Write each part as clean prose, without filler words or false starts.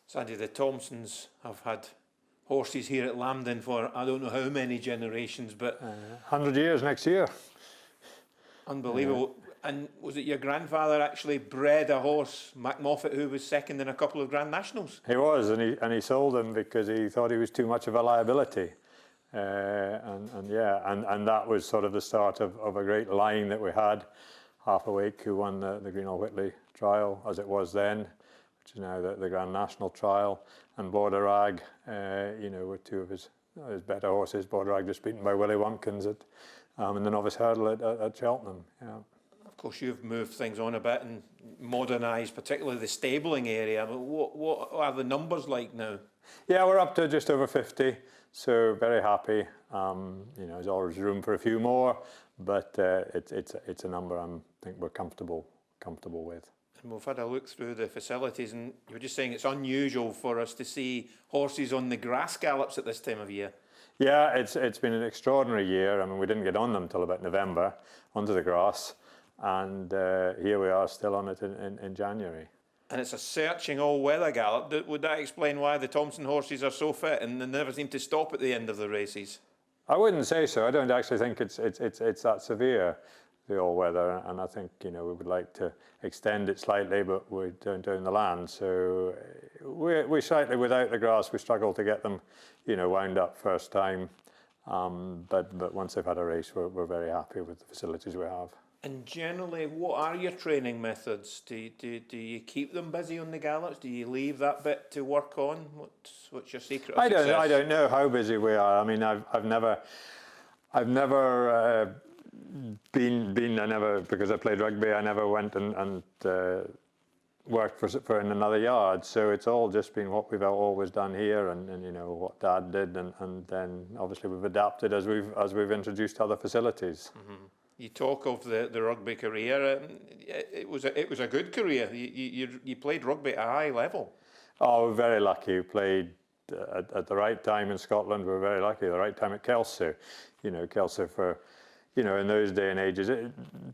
Sandy, the Thomsons have had horses here at Lambden for I don't know how many generations, but 100 years next year. Unbelievable. And was it your grandfather actually bred a horse, Mac Moffat, who was second in a couple of Grand Nationals? He was, and he sold him because he thought he was too much of a liability. And that was sort of the start of a great line that we had. Half-Awake, who won the Greenall Whitley trial, as it was then, which is now the Grand National trial, and Border Rag, were two of his better horses. Border Rag just beaten by Willie Wumpkins in the novice hurdle at Cheltenham. Yeah. Of course, you've moved things on a bit and modernised, particularly the stabling area. But what are the numbers like now? Yeah, we're up to just over 50, so very happy. There's always room for a few more, but it's a number I think we're comfortable with. And we've had a look through the facilities, and you were just saying it's unusual for us to see horses on the grass gallops at this time of year. Yeah, it's been an extraordinary year. I mean, we didn't get on them till about November, onto the grass, and here we are still on it in January. And it's a searching all-weather gallop. Would that explain why the Thomson horses are so fit and they never seem to stop at the end of the races? I wouldn't say so. I don't actually think it's that severe, the all-weather, and I think we would like to extend it slightly, but we don't own the land, so we slightly, without the grass, we struggle to get them wound up first time, but once they've had a race, we're very happy with the facilities we have. And generally, what are your training methods? Do you keep them busy on the gallops? Do you leave that bit to work on? What's your secret of success? I don't know how busy we are. I mean, I've never been because I played rugby. I never went and worked for in another yard. So it's all just been what we've always done here, and what Dad did, and then obviously we've adapted as we've introduced other facilities. Mm-hmm. You talk of the rugby career. It was a good career. You played rugby at a high level. Oh, we're very lucky. We played at the right time in Scotland. We were very lucky. At the right time at Kelso. Kelso for, in those day and ages,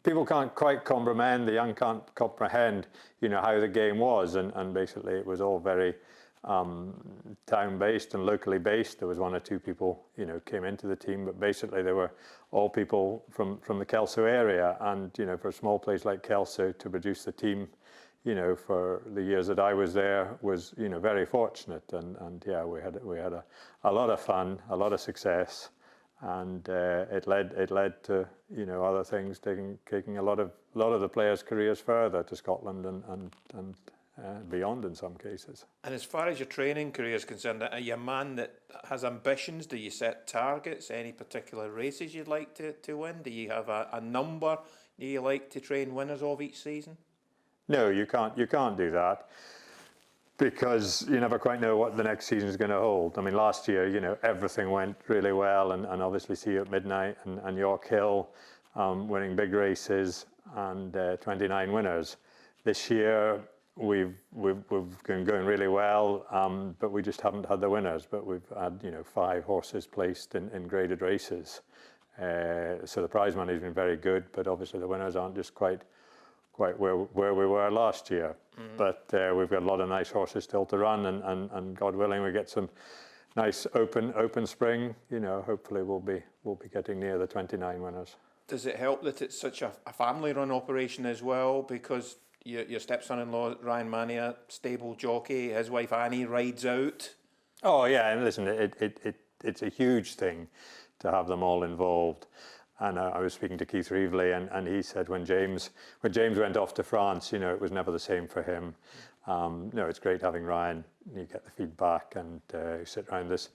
people can't quite comprehend. The young can't comprehend, how the game was, and basically it was all very town-based and locally based. There was one or two people, came into the team, but basically they were all people from the Kelso area. And for a small place like Kelso to produce the team, for the years that I was there was, very fortunate. And yeah, we had a lot of fun, a lot of success, and it led to other things, taking a lot of the players' careers further to Scotland and beyond in some cases. And as far as your training career is concerned, are you a man that has ambitions? Do you set targets? Any particular races you'd like to win? Do you have a number do you like to train winners of each season? No, you can't do that, because you never quite know what the next season is going to hold. I mean, last year, everything went really well, and obviously Seeyouatmidnight and York Hill winning big races, and 29 winners. This year, we've been going really well, but we just haven't had the winners. But we've had 5 horses placed in graded races, so the prize money has been very good. But obviously the winners aren't just quite where we were last year. Mm-hmm. But we've got a lot of nice horses still to run, and God willing, we get some nice open spring. Hopefully we'll be getting near the 29 winners. Does it help that it's such a family-run operation as well? Because your stepson-in-law, Ryan Mania, stable jockey, his wife Annie rides out. Oh yeah, and listen, it's a huge thing to have them all involved. And I was speaking to Keith Reevely, and he said when James went off to France, it was never the same for him. It's great having Ryan. You get the feedback, and you sit around this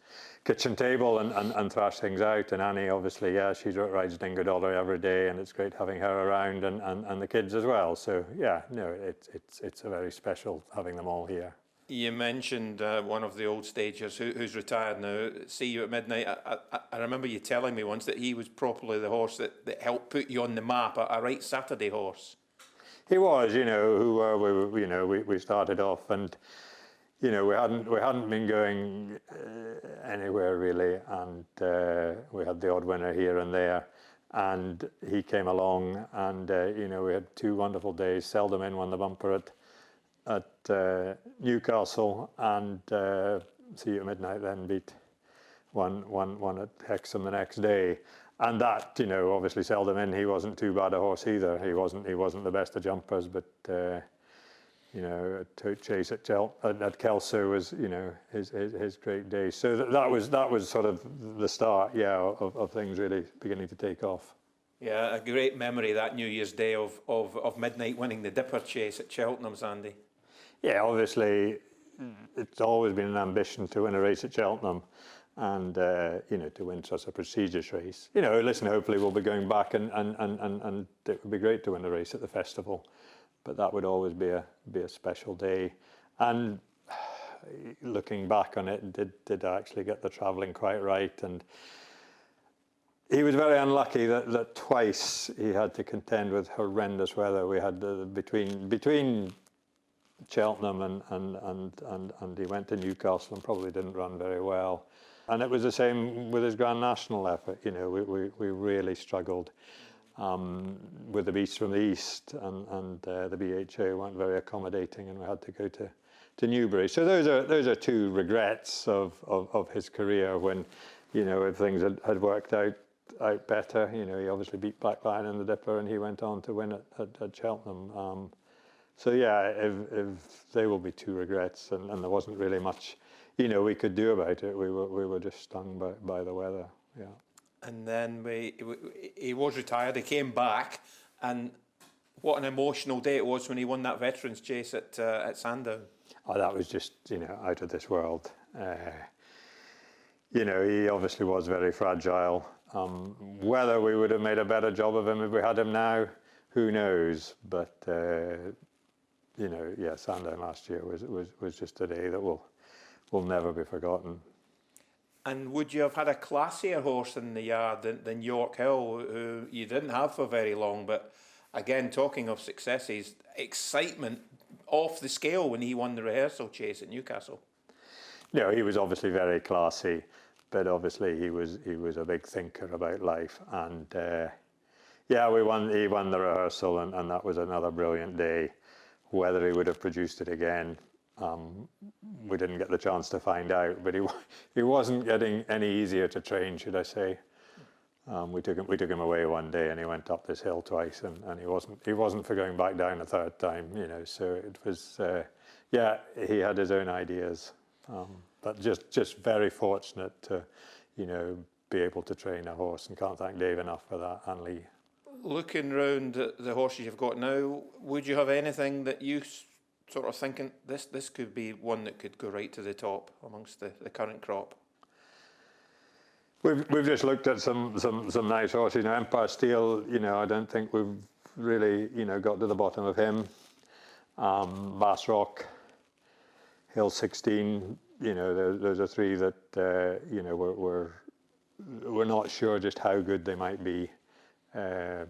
kitchen table and thrash things out. And Annie, obviously, she rides Dingo Dollar every day, and it's great having her around, and the kids as well. So yeah, it's a very special having them all here. You mentioned one of the old stagers who's retired now, Seeyouatmidnight. I remember you telling me once that he was properly the horse that helped put you on the map, a right Saturday horse. He was, we started off, and we hadn't been going anywhere really, and we had the odd winner here and there, and he came along, and we had 2 wonderful days. Seldom in won the bumper at Newcastle, and Seeyouatmidnight then beat one at Hexham the next day. And that, you know, obviously settled him in. He wasn't too bad a horse either. He wasn't the best of jumpers, but you know, to chase at Kelso was, you know, his great day. So that was sort of the start, yeah, of things really beginning to take off. Yeah, a great memory, that New Year's Day of Midnight winning the Dipper Chase at Cheltenham, Sandy. Yeah, obviously, it's always been an ambition to win a race at Cheltenham, and you know, to win such a prestigious race. You know, listen, hopefully we'll be going back, and it would be great to win a race at the festival, but that would always be a special day. And looking back on it, did I actually get the travelling quite right? And he was very unlucky that twice he had to contend with horrendous weather. We had between Cheltenham and he went to Newcastle and probably didn't run very well. And it was the same with his Grand National effort. You know, we really struggled with the beasts from the east, and the BHA weren't very accommodating, and we had to go to Newbury. So those are two regrets of his career, when, you know, if things had worked out better. You know, he obviously beat Black Lion in the Dipper, and he went on to win at Cheltenham. So yeah, if they will be two regrets, and there wasn't really much, you know, we could do about it. We were just stung by the weather. Yeah. And then he was retired. He came back, and what an emotional day it was when he won that Veterans Chase at Sandown. Oh, that was just, you know, out of this world. You know, he obviously was very fragile. Whether we would have made a better job of him if we had him now, who knows? But you know, yeah, Sandown last year was just a day that will never be forgotten. And would you have had a classier horse in the yard than York Hill, who you didn't have for very long? But again, talking of successes, excitement off the scale when he won the rehearsal chase at Newcastle. You know, he was obviously very classy, but obviously he was a big thinker about life. And yeah, he won the rehearsal, and that was another brilliant day. Whether he would have produced it again, we didn't get the chance to find out. But he wasn't getting any easier to train, should I say? We took him away one day, and he went up this hill twice, and he wasn't for going back down a third time. You know, so it was yeah, he had his own ideas, but just very fortunate to, you know, be able to train a horse, and can't thank Dave enough for that, and Lee. Looking round at the horses you've got now, would you have anything that you sort of thinking this could be one that could go right to the top amongst the current crop? We've just looked at some nice horses. You know, Empire Steel, you know, I don't think we've really, you know, got to the bottom of him. Bass Rock, Hill 16, you know, those are three that you know, we're not sure just how good they might be. And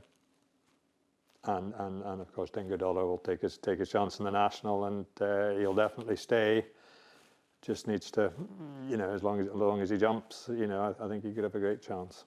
of course Dingo Dollar will take his chance in the National, and he'll definitely stay. Just needs to, you know, as long as he jumps, you know, I think he could have a great chance.